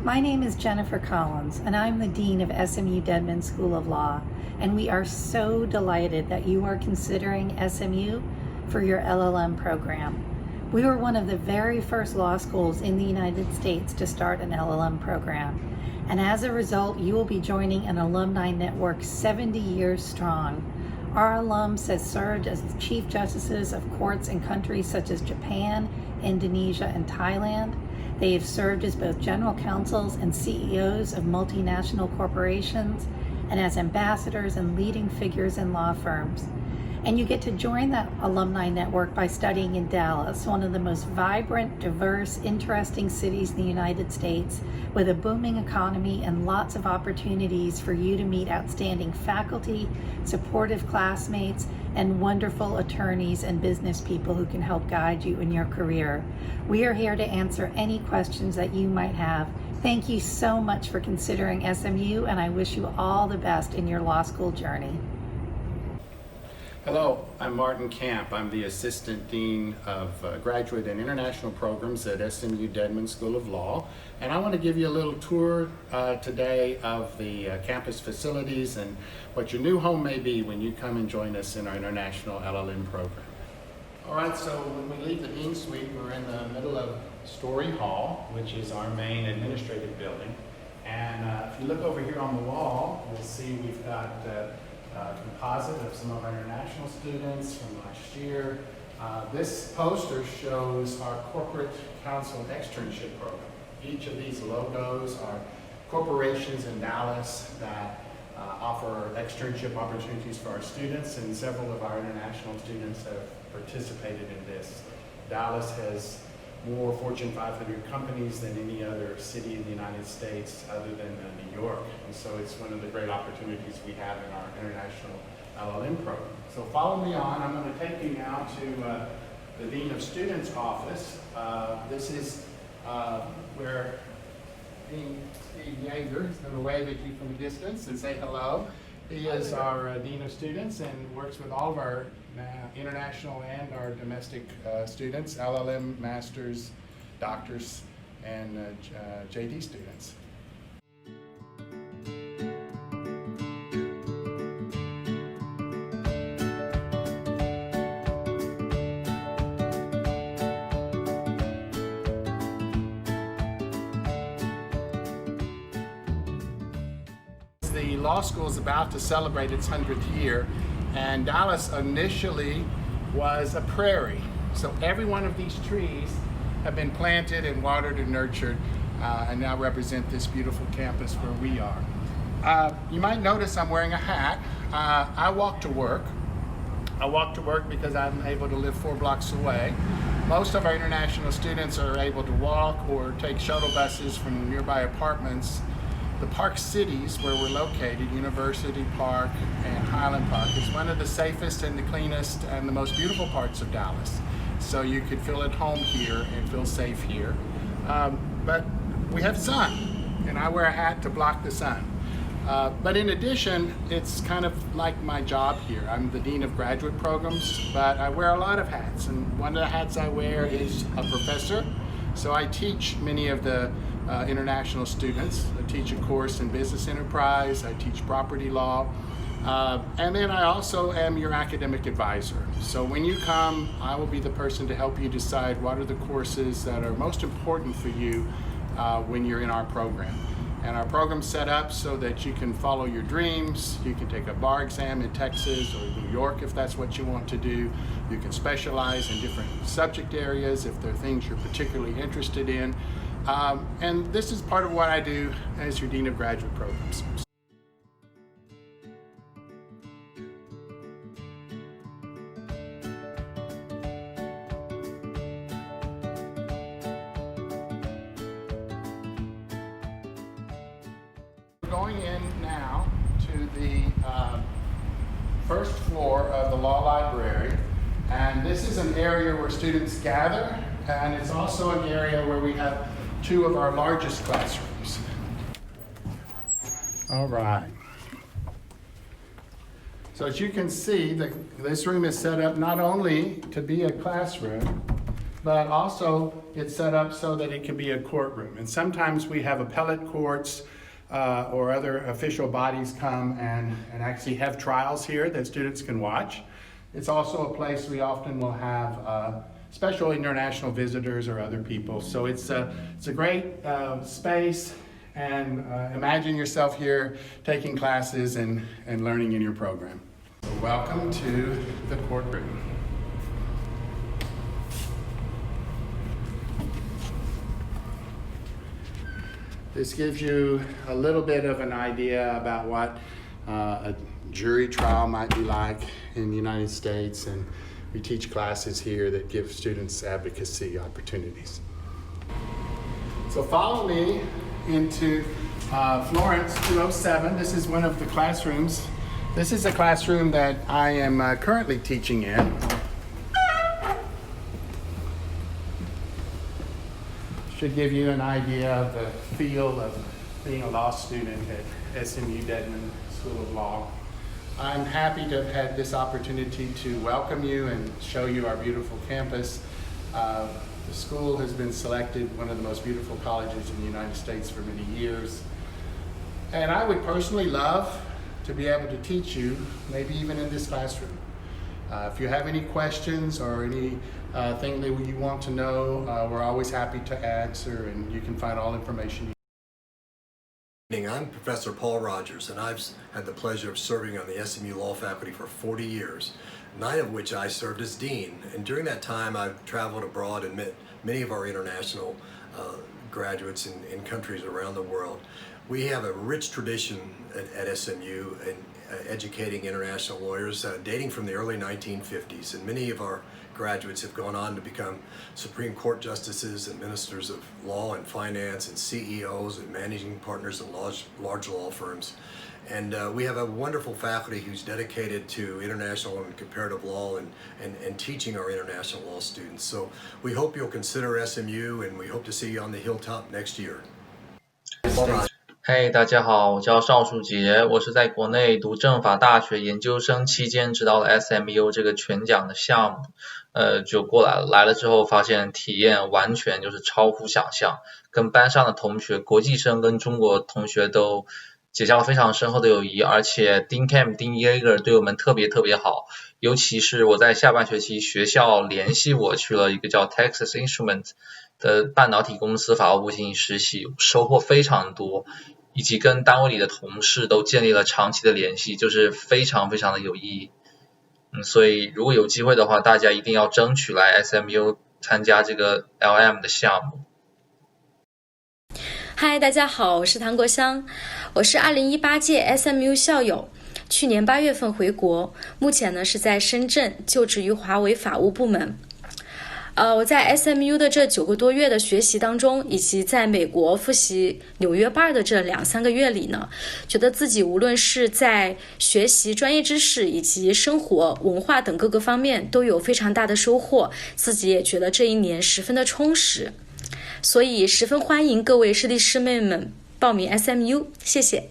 My name is Jennifer Collins, and I'm the Dean of SMU Dedman School of Law, and we are so delighted that you are considering SMU for your LLM program. We were one of the very first law schools in the United States to start an LLM program, and as a result, you will be joining an alumni network 70 years strong. Our alums have served as Chief Justices of courts in countries such as Japan, Indonesia, and Thailand. They have served as both general counsels and CEOs of multinational corporations and as ambassadors and leading figures in law firms. And you get to join that alumni network by studying in Dallas, one of the most vibrant, diverse, interesting cities in the United States, with a booming economy and lots of opportunities for you to meet outstanding faculty, supportive classmates, and wonderful attorneys and business people who can help guide you in your career. We are here to answer any questions that you might have. Thank you so much for considering SMU, and I wish you all the best in your law school journey. Hello, I'm Martin Camp. I'm the Assistant Dean of Graduate and International Programs at SMU Dedman School of Law. And I want to give you a little tour today of the campus facilities and what your new home may be when you come and join us in our International LLM program. All right, so when we leave the Dean Suite, we're in the middle of Story Hall, which is our main administrative building. And if you look over here on the wall, you'll see we've got composite of some of our international students from last year. This poster shows our corporate counsel externship program. Each of these logos are corporations in Dallas that offer externship opportunities for our students, and several of our international students have participated in this. Dallas has more Fortune 500 companies than any other city in the United States other than New York. And so it's one of the great opportunities we have in our international LLM program. So follow me on. I'm going to take you now to the Dean of Students office. This is where Dean Steve Yeager is going to wave at you from a distance and say hello. He is our Dean of Students and works with all of our international and our domestic students, LLM masters, doctors, and JD students. The law school is about to celebrate its 100th year, and Dallas initially was a prairie. So every one of these trees have been planted and watered and nurtured and now represent this beautiful campus where we are. You might notice I'm wearing a hat. I walk to work. I walk to work because I'm able to live 4 blocks away. Most of our international students are able to walk or take shuttle buses from nearby apartments. The Park Cities, where we're located, University Park and Highland Park, is one of the safest and the cleanest and the most beautiful parts of Dallas. So you could feel at home here and feel safe here. But we have sun, and I wear a hat to block the sun. But in addition, it's kind of like my job here. I'm the Dean of Graduate Programs, but I wear a lot of hats. And one of the hats I wear is a professor. So I teach many of the international students. I teach a course in business enterprise, I teach property law, and then I also am your academic advisor. So when you come, I will be the person to help you decide what are the courses that are most important for you when you're in our program. And our program's set up so that you can follow your dreams. You can take a bar exam in Texas or New York if that's what you want to do. You can specialize in different subject areas if there are things you're particularly interested in. And this is part of what I do as your Dean of Graduate Programs. We're going in now to the first floor of the Law Library, and this is an area where students gather, and it's also an area where we have 2 of our largest classrooms. All right. So as you can see, this room is set up not only to be a classroom, but also it's set up so that it can be a courtroom. And sometimes we have appellate courts or other official bodies come and actually have trials here that students can watch. It's also a place we often will have special international visitors or other people. So it's a great space, and imagine yourself here taking classes and learning in your program. So welcome to the courtroom. This gives you a little bit of an idea about what a jury trial might be like in the United States, and we teach classes here that give students advocacy opportunities. So follow me into Florence 207. This is one of the classrooms. This is a classroom that I am currently teaching in. Should give you an idea of the feel of being a law student at SMU Dedman School of Law. I'm happy to have had this opportunity to welcome you and show you our beautiful campus. The school has been selected one of the most beautiful colleges in the United States for many years. And I would personally love to be able to teach you, maybe even in this classroom. If you have any questions or any thing that you want to know, we're always happy to answer, and you can find all information. I'm Professor Paul Rogers, and I've had the pleasure of serving on the SMU Law faculty for 40 years, 9 of which I served as dean. And during that time, I've traveled abroad and met many of our international graduates in countries around the world. We have a rich tradition at SMU in educating international lawyers dating from the early 1950s, and many of our graduates have gone on to become Supreme Court justices and ministers of law and finance and CEOs and managing partners in large law firms. And we have a wonderful faculty who's dedicated to international and comparative law and teaching our international law students. So we hope you'll consider SMU, and we hope to see you on the hilltop next year.嘿，大家好，我叫邵树杰，我是在国内读政法大学研究生期间指导了 SMU 这个全奖的项目，就过来了。来了之后发现体验完全就是超乎想象，跟班上的同学，国际生跟中国同学都结下了非常深厚的友谊，而且 Dean Yeager 对我们特别好，尤其是我在下半学期学校联系我去了一个叫 Texas Instruments 的半导体公司法务部进行实习，收获非常多。以及跟单位里的同事都建立了长期的联系，就是非常的有意义。所以如果有机会的话，大家一定要争取来 SMU 参加这个 LLM 的项目。嗨，大家好，我是唐国香，我是2018届 SMU 校友，去年8月份回国，目前呢是在深圳就职于华为法务部门。我在 SMU 的这9个多月的学习当中，以及在美国复习纽约 bar 的这2-3个月里呢，觉得自己无论是在学习专业知识以及生活文化等各个方面都有非常大的收获，自己也觉得这一年十分的充实，所以十分欢迎各位师弟师妹们报名 SMU， 谢谢。